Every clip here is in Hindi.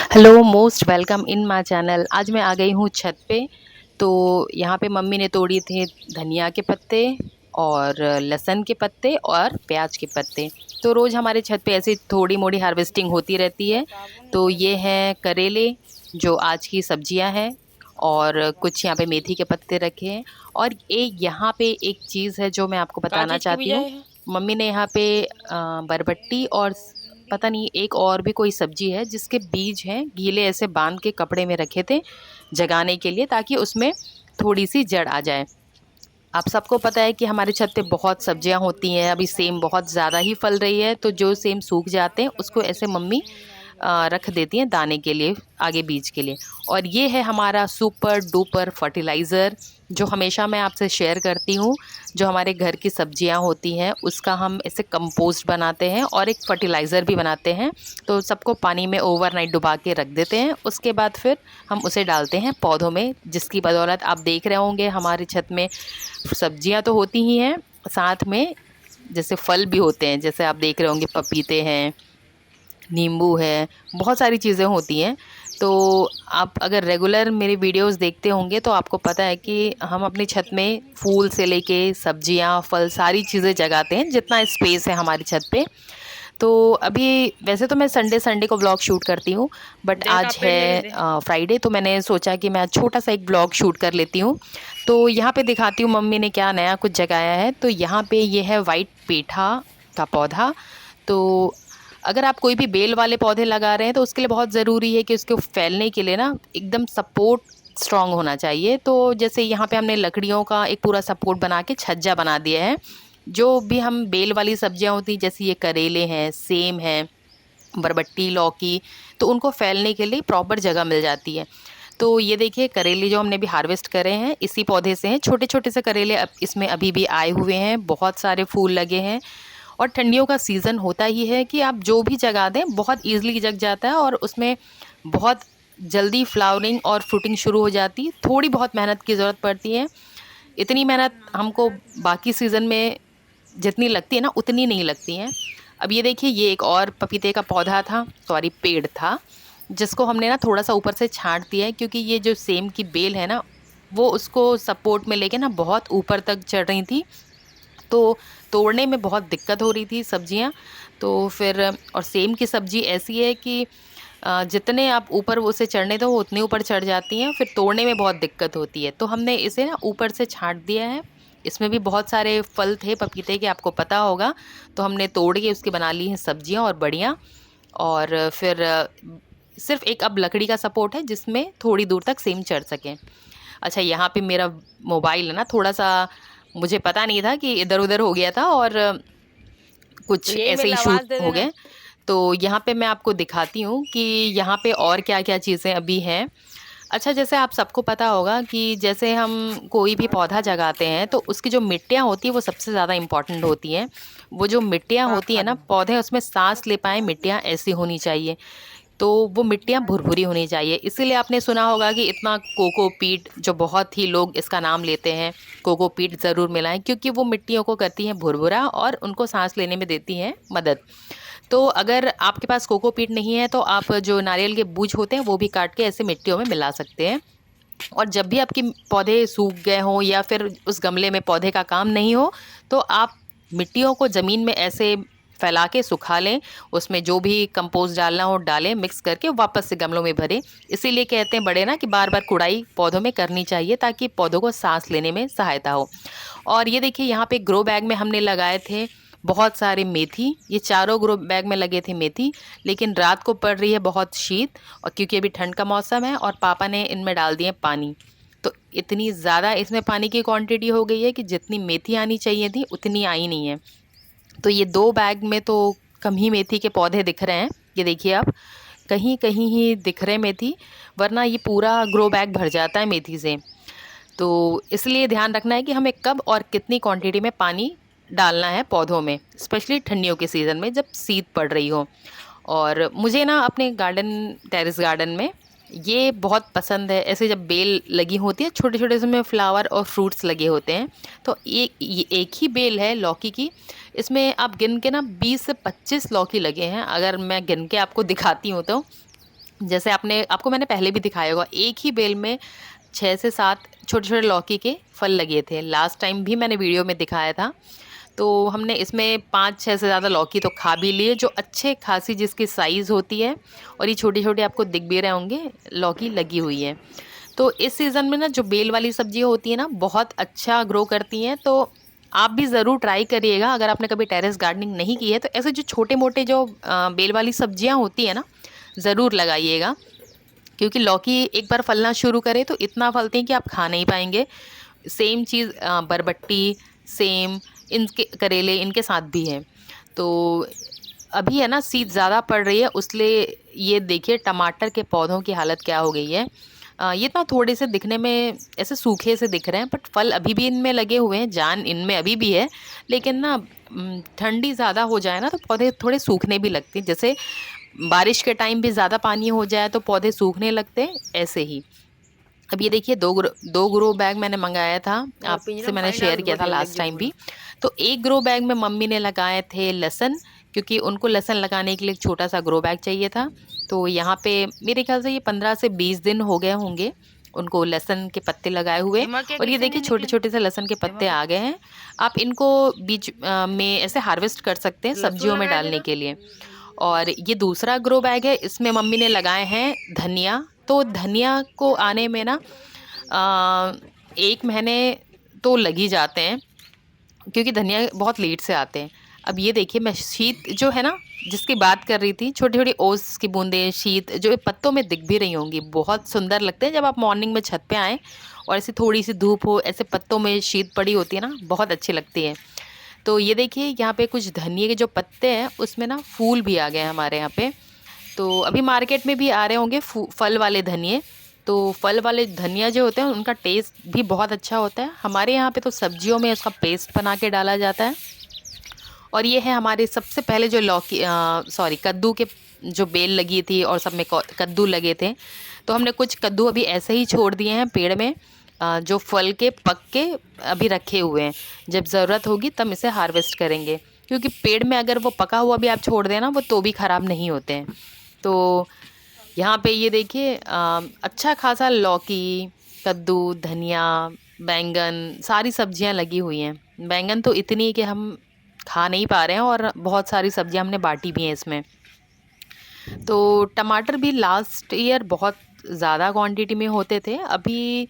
Hello, most welcome in my channel. आज मैं आ गई हूँ छत पे। तो यहाँ पे मम्मी ने तोड़ी थे धनिया के पत्ते और लहसुन के पत्ते और प्याज के पत्ते। तो रोज़ हमारे छत पे ऐसी थोड़ी मोड़ी हार्वेस्टिंग होती रहती है। तो ये हैं करेले, जो आज की सब्जियाँ हैं, और कुछ यहाँ पे मेथी के पत्ते रखे हैं। और एक यहाँ पे एक चीज़ है जो मैं आपको का बताना चीज के चाहती बीज हूँ। है? मम्मी ने यहाँ पे बरबट्टी और पता नहीं एक और भी कोई सब्जी है जिसके बीज हैं, गीले ऐसे बांध के कपड़े में रखे थे जगाने के लिए, ताकि उसमें थोड़ी सी जड़ आ जाए। आप सबको पता है कि हमारे छत पे बहुत सब्जियां होती हैं। अभी सेम बहुत ज़्यादा ही फल रही है, तो जो सेम सूख जाते हैं उसको ऐसे मम्मी रख देती हैं दाने के लिए, आगे बीज के लिए। और ये है हमारा सुपर डुपर फर्टिलाइज़र, जो हमेशा मैं आपसे शेयर करती हूँ। जो हमारे घर की सब्जियां होती हैं उसका हम ऐसे कंपोस्ट बनाते हैं और एक फर्टिलाइज़र भी बनाते हैं। तो सबको पानी में ओवरनाइट डुबा के रख देते हैं, उसके बाद फिर हम उसे डालते हैं पौधों में, जिसकी बदौलत आप देख रहे होंगे हमारे छत में सब्जियां तो होती ही हैं, साथ में जैसे फल भी होते हैं। जैसे आप देख रहे होंगे पपीते हैं, नींबू है, बहुत सारी चीज़ें होती हैं। तो आप अगर रेगुलर मेरे वीडियोस देखते होंगे तो आपको पता है कि हम अपनी छत में फूल से लेके सब्जियां, फल, सारी चीज़ें जगाते हैं जितना स्पेस है हमारी छत पे। तो अभी वैसे तो मैं संडे संडे को ब्लॉग शूट करती हूँ, बट देखा आज पेड़ लेके है दे। फ्राइडे, तो मैंने सोचा कि मैं आज छोटा सा एक ब्लॉग शूट कर लेती हूँ। तो यहाँ पे दिखाती हूँ मम्मी ने क्या नया कुछ जगाया है। तो यहाँ पे ये है वाइट पेठा का पौधा। तो अगर आप कोई भी बेल वाले पौधे लगा रहे हैं तो उसके लिए बहुत ज़रूरी है कि उसको फैलने के लिए ना एकदम सपोर्ट स्ट्रांग होना चाहिए। तो जैसे यहाँ पे हमने लकड़ियों का एक पूरा सपोर्ट बना के छज्जा बना दिया है। जो भी हम बेल वाली सब्जियां होती, जैसे ये करेले हैं, सेम है, बरबट्टी, लौकी, तो उनको फैलने के लिए प्रॉपर जगह मिल जाती है। तो ये देखिए करेले जो हमने भी हार्वेस्ट करे हैं इसी पौधे से हैं। छोटे छोटे से करेले अब इसमें अभी भी आए हुए हैं, बहुत सारे फूल लगे हैं। और ठंडियों का सीज़न होता ही है कि आप जो भी जगा दें बहुत ईजिली जग जाता है, और उसमें बहुत जल्दी फ्लावरिंग और फ्रूटिंग शुरू हो जाती है। थोड़ी बहुत मेहनत की ज़रूरत पड़ती है। इतनी मेहनत हमको बाकी सीज़न में जितनी लगती है ना उतनी नहीं लगती है। अब ये देखिए, ये एक और पपीते का पौधा था, सॉरी पेड़ था, जिसको हमने ना थोड़ा सा ऊपर से छांट दिया है, क्योंकि ये जो सेम की बेल है ना, वो उसको सपोर्ट में लेके ना बहुत ऊपर तक चढ़ रही थी। तो तोड़ने में बहुत दिक्कत हो रही थी सब्जियां। तो फिर और सेम की सब्जी ऐसी है कि जितने आप ऊपर उसे चढ़ने दो वो उतने ऊपर चढ़ जाती हैं, फिर तोड़ने में बहुत दिक्कत होती है। तो हमने इसे ना ऊपर से छांट दिया है। इसमें भी बहुत सारे फल थे पपीते के, आपको पता होगा। तो हमने तोड़ के उसकी बना ली हैं सब्जियां और बड़ियाँ। और फिर सिर्फ एक अब लकड़ी का सपोर्ट है जिसमें थोड़ी दूर तक सेम चढ़ सकें। अच्छा, यहाँ पे मेरा मोबाइल है ना थोड़ा सा, मुझे पता नहीं था कि इधर उधर हो गया था, और तो कुछ यही ऐसे मेरे ही शूट आवाज दे हो देना। गए। तो यहाँ पे मैं आपको दिखाती हूँ कि यहाँ पे और क्या क्या चीज़ें अभी हैं। अच्छा, जैसे आप सबको पता होगा कि जैसे हम कोई भी पौधा जगाते हैं तो उसकी जो मिट्टियाँ होती हैं वो सबसे ज़्यादा इम्पॉर्टेंट होती हैं। वो जो मिट्टियाँ का होती है खा ना, दूँ? पौधे उसमें सांस ले पाए, मिट्टियाँ ऐसी होनी चाहिए। तो वो मिट्टियाँ भुरभुरी होनी चाहिए। इसीलिए आपने सुना होगा कि इतना कोकोपीट, जो बहुत ही लोग इसका नाम लेते हैं, कोकोपीट ज़रूर मिलाएं, क्योंकि वो मिट्टियों को करती हैं भुरभुरा और उनको सांस लेने में देती हैं मदद। तो अगर आपके पास कोकोपीट नहीं है तो आप जो नारियल के बूझ होते हैं वो भी काट के ऐसे मिट्टियों में मिला सकते हैं। और जब भी आपके पौधे सूख गए हों या फिर उस गमले में पौधे का काम नहीं हो, तो आप मिट्टियों को ज़मीन में ऐसे फैला के सुखा लें। उसमें जो भी कंपोस्ट डालना हो डालें, मिक्स करके वापस से गमलों में भरें। इसीलिए कहते हैं बड़े ना कि बार बार कुड़ाई पौधों में करनी चाहिए, ताकि पौधों को सांस लेने में सहायता हो। और ये देखिए, यहाँ पे ग्रो बैग में हमने लगाए थे बहुत सारे मेथी। ये चारों ग्रो बैग में लगे थे मेथी। लेकिन रात को पड़ रही है बहुत शीत, और क्योंकि अभी ठंड का मौसम है, और पापा ने इनमें डाल दिए पानी। तो इतनी ज़्यादा इसमें पानी की क्वांटिटी हो गई है कि जितनी मेथी आनी चाहिए थी उतनी आई नहीं है। तो ये 2 बैग में तो कम ही मेथी के पौधे दिख रहे हैं। ये देखिए आप, कहीं कहीं ही दिख रहे हैं मेथी, वरना ये पूरा ग्रो बैग भर जाता है मेथी से। तो इसलिए ध्यान रखना है कि हमें कब और कितनी क्वांटिटी में पानी डालना है पौधों में, स्पेशली ठंडियों के सीज़न में जब शीत पड़ रही हो। और मुझे ना अपने गार्डन, टेरेस गार्डन में ये बहुत पसंद है। ऐसे जब बेल लगी होती है, छोटे छोटे से में फ्लावर और फ्रूट्स लगे होते हैं। तो ये एक ही बेल है लौकी की, इसमें आप गिन के ना 20 से 25 लौकी लगे हैं, अगर मैं गिन के आपको दिखाती हूँ तो। जैसे आपको मैंने पहले भी दिखाया होगा, एक ही बेल में 6 से 7 छोटे-छोटे लौकी के फल लगे थे। लास्ट टाइम भी मैंने वीडियो में दिखाया था। तो हमने इसमें 5-6 से ज़्यादा लौकी तो खा भी लिए, जो अच्छे खासी जिसकी साइज़ होती है, और ये छोटी-छोटी आपको दिख भी रहे होंगे लौकी लगी हुई है। तो इस सीज़न में ना जो बेल वाली सब्ज़ी होती है ना, बहुत अच्छा ग्रो करती हैं। तो आप भी ज़रूर ट्राई करिएगा, अगर आपने कभी टेरेस गार्डनिंग नहीं की है तो ऐसे जो छोटे-मोटे जो बेल वाली सब्जियाँ होती हैं ना, ज़रूर लगाइएगा। क्योंकि लौकी एक बार फलना शुरू करे तो इतना फलती हैं कि आप खा नहीं पाएँगे। सेम चीज़ बरबट्टी, सेम, इनके करेले इनके साथ भी है। तो अभी है ना शीत ज़्यादा पड़ रही है, इसलिए ये देखिए टमाटर के पौधों की हालत क्या हो गई है। ये तो थोड़े से दिखने में ऐसे सूखे से दिख रहे हैं, बट फल अभी भी इनमें लगे हुए हैं, जान इनमें अभी भी है। लेकिन ना ठंडी ज़्यादा हो जाए ना तो पौधे थोड़े सूखने भी लगते हैं। जैसे बारिश के टाइम भी ज़्यादा पानी हो जाए तो पौधे सूखने लगते हैं, ऐसे ही। अब ये देखिए 2 ग्रो बैग मैंने मंगाया था, आपसे मैंने शेयर किया था लास्ट टाइम भी। तो 1 ग्रो बैग में मम्मी ने लगाए थे लहसुन, क्योंकि उनको लहसुन लगाने के लिए एक छोटा-सा ग्रो बैग चाहिए था। तो यहाँ पे मेरे ख़्याल से ये 15 से 20 दिन हो गए होंगे उनको लहसुन के पत्ते लगाए हुए। और ये देखिए छोटे-छोटे से लहसुन के पत्ते आ गए हैं। आप इनको बीच में ऐसे हार्वेस्ट कर सकते हैं सब्जियों में डालने के लिए। और ये दूसरा ग्रो बैग है, इसमें मम्मी ने लगाए हैं धनिया। तो धनिया को आने में ना 1 महीने तो लग ही जाते हैं, क्योंकि धनिया बहुत लेट से आते हैं। अब ये देखिए मैं शीत जो है ना, जिसकी बात कर रही थी, छोटी-छोटी ओस की बूँदें शीत जो पत्तों में दिख भी रही होंगी, बहुत सुंदर लगते हैं जब आप मॉर्निंग में छत पे आएँ और ऐसी थोड़ी-सी धूप हो, ऐसे पत्तों में शीत पड़ी होती है ना, बहुत अच्छी लगती है। तो ये देखिए यहाँ पे कुछ धनिये के जो पत्ते हैं उसमें ना फूल भी आ गए हैं हमारे यहाँ पे। तो अभी मार्केट में भी आ रहे होंगे फल वाले धनिये। तो फल वाले धनिया जो होते हैं उनका टेस्ट भी बहुत अच्छा होता है। हमारे यहाँ पे तो सब्जियों में उसका पेस्ट बना के डाला जाता है। और ये है हमारे सबसे पहले जो कद्दू के जो बेल लगी थी और सब में कद्दू लगे थे। तो हमने कुछ कद्दू अभी ऐसे ही छोड़ दिए हैं पेड़ में, जो फल के पक के अभी रखे हुए हैं। जब ज़रूरत होगी तब इसे हार्वेस्ट करेंगे, क्योंकि पेड़ में अगर वो पका हुआ भी आप छोड़ दें ना, वो तो भी ख़राब नहीं होते हैं। तो यहाँ पे ये देखिए अच्छा खासा लौकी, कद्दू, धनिया, बैंगन, सारी सब्जियाँ लगी हुई हैं। बैंगन तो इतनी कि हम खा नहीं पा रहे हैं, और बहुत सारी सब्जियाँ हमने बाँटी भी हैं इसमें। तो टमाटर भी लास्ट ईयर बहुत ज़्यादा क्वांटिटी में होते थे। अभी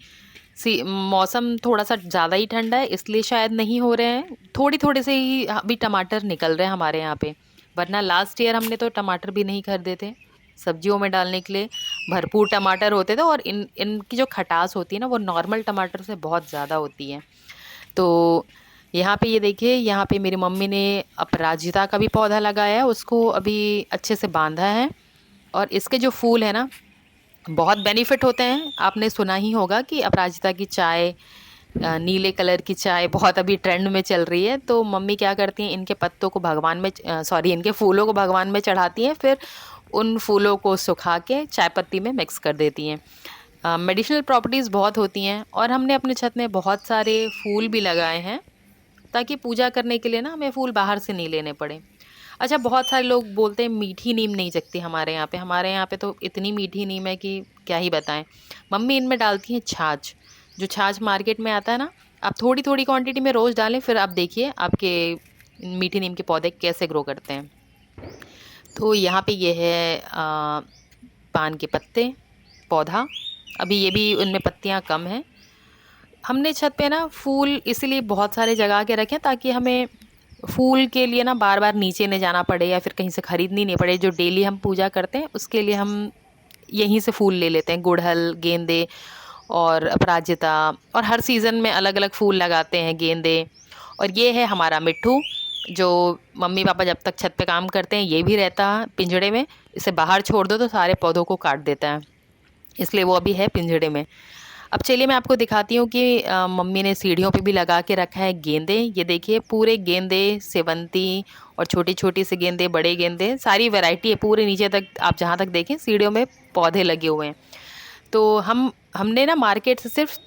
मौसम थोड़ा-सा ज़्यादा ही ठंडा है, इसलिए शायद नहीं हो रहे हैं। थोड़ी-थोड़े से ही अभी टमाटर निकल रहे हैं हमारे यहाँ पे, वरना लास्ट ईयर हमने तो टमाटर भी नहीं खरीदे थे। सब्जियों में डालने के लिए भरपूर टमाटर होते थे, और इनकी जो खटास होती है ना, वो नॉर्मल टमाटर से बहुत ज़्यादा होती है। तो यहाँ पे ये देखिए, यहाँ पे मेरी मम्मी ने अपराजिता का भी पौधा लगाया है, उसको अभी अच्छे से बाँधा है। और इसके जो फूल हैं ना, बहुत बेनिफिट होते हैं। आपने सुना ही होगा कि अपराजिता की चाय, नीले कलर की चाय बहुत अभी ट्रेंड में चल रही है। तो मम्मी क्या करती हैं, इनके पत्तों को भगवान में इनके फूलों को भगवान में चढ़ाती हैं, फिर उन फूलों को सुखा के चाय पत्ती में मिक्स कर देती हैं। मेडिसिनल प्रॉपर्टीज़ बहुत होती हैं, और हमने अपने छत में बहुत सारे फूल भी लगाए हैं, ताकि पूजा करने के लिए ना हमें फूल बाहर से नहीं लेने पड़े। अच्छा, बहुत सारे लोग बोलते हैं मीठी नीम नहीं जगती हमारे यहाँ पे तो इतनी मीठी नीम है कि क्या ही बताएं। मम्मी इनमें डालती हैं छाछ। जो छाछ मार्केट में आता है ना, आप थोड़ी थोड़ी क्वांटिटी में रोज़ डालें, फिर आप देखिए आपके मीठी नीम के पौधे कैसे ग्रो करते हैं। तो यहाँ पे ये है पान के पत्ते पौधा, अभी ये भी उनमें पत्तियाँ कम हैं। हमने छत पे ना फूल इसीलिए बहुत सारे जगा के रखे हैं, ताकि हमें फूल के लिए ना बार बार नीचे नहीं जाना पड़े, या फिर कहीं से ख़रीदनी नहीं पड़े। जो डेली हम पूजा करते हैं उसके लिए हम यहीं से फूल ले लेते हैं, गुड़हल, गेंदे और अपराजिता, और हर सीज़न में अलग अलग फूल लगाते हैं गेंदे। और ये है हमारा मिट्ठू, जो मम्मी पापा जब तक छत पे काम करते हैं ये भी रहता है पिंजड़े में। इसे बाहर छोड़ दो तो सारे पौधों को काट देता है, इसलिए वो अभी है पिंजड़े में। अब चलिए मैं आपको दिखाती हूँ कि मम्मी ने सीढ़ियों पे भी लगा के रखा है गेंदे। ये देखिए पूरे गेंदे, सेवंती और छोटी-छोटी से गेंदे, बड़े गेंदे, सारी वैरायटी है। पूरे नीचे तक आप जहाँ तक देखें सीढ़ियों में पौधे लगे हुए हैं। तो हमने ना मार्केट से सिर्फ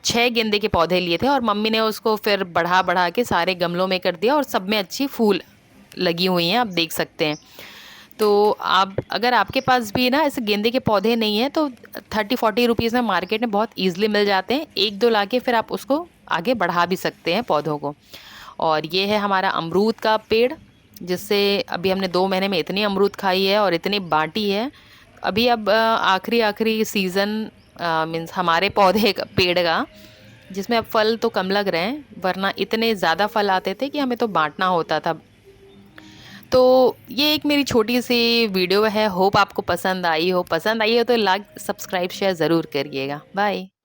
6 गेंदे के पौधे लिए थे, और मम्मी ने उसको फिर बढ़ा-बढ़ा के सारे गमलों में कर दिया, और सब में अच्छी फूल लगी हुई हैं, आप देख सकते हैं। तो आप अगर आपके पास भी ना ऐसे गेंदे के पौधे नहीं हैं तो 30-40 रुपीज़ में मार्केट में बहुत ईज़िली मिल जाते हैं। 1-2 लाके फिर आप उसको आगे बढ़ा भी सकते हैं पौधों को। और ये है हमारा अमरूद का पेड़, जिससे अभी हमने 2 महीने में इतनी अमरूद खाई है और इतनी बाँटी है। अभी अब आखिरी-आखिरी सीज़न मीन्स हमारे पौधे का पेड़ का, जिसमें अब फल तो कम लग रहे हैं, वरना इतने ज़्यादा फल आते थे कि हमें तो बाँटना होता था। तो ये एक मेरी छोटी-सी वीडियो है, होप आपको पसंद आई हो। पसंद आई हो तो लाइक, सब्सक्राइब, शेयर ज़रूर करिएगा। बाय।